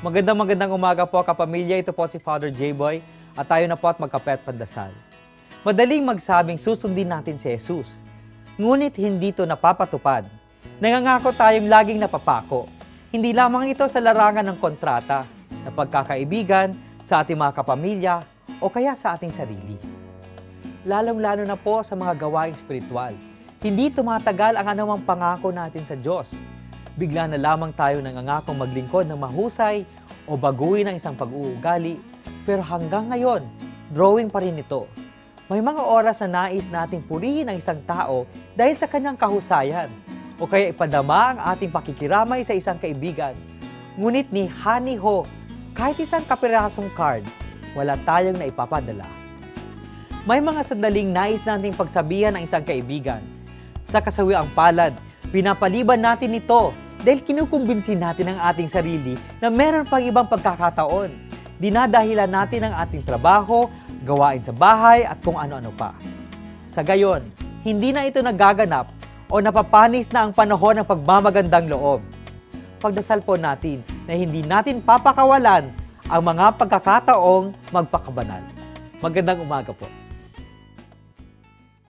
Magandang umaga po kapamilya. Ito po si Father J-Boy at tayo na po at magkape at pandasal. Madaling magsabing susundin natin si Jesus. Ngunit hindi ito napapatupad. Nangangako tayong laging napapako. Hindi lamang ito sa larangan ng kontrata, na pagkakaibigan, sa ating mga kapamilya o kaya sa ating sarili. Lalong-lalo na po sa mga gawaing spiritual. Hindi tumatagal ang anumang pangako natin sa Diyos. Bigla na lamang tayo nangangakong maglingkod ng mahusay o baguhin ang isang pag-uugali, pero hanggang ngayon, drawing pa rin ito. May mga oras na nais nating purihin ang isang tao dahil sa kanyang kahusayan, o kaya ipadama ang ating pakikiramay sa isang kaibigan. Ngunit ni Honey Ho, kahit isang kapirasong card, wala tayong naipapadala. May mga sandaling nais nating pagsabihan ng isang kaibigan. Sa kasawiang palad, pinapaliban natin ito dahil kinukumbinsin natin ang ating sarili na meron pang ibang pagkakataon. Dinadahilan natin ang ating trabaho, gawain sa bahay at kung ano-ano pa. Sa gayon, hindi na ito nagaganap o napapanis na ang panahon ng pagmamagandang loob. Pagdasal po natin na hindi natin papakawalan ang mga pagkakataong magpakabanal. Magandang umaga po.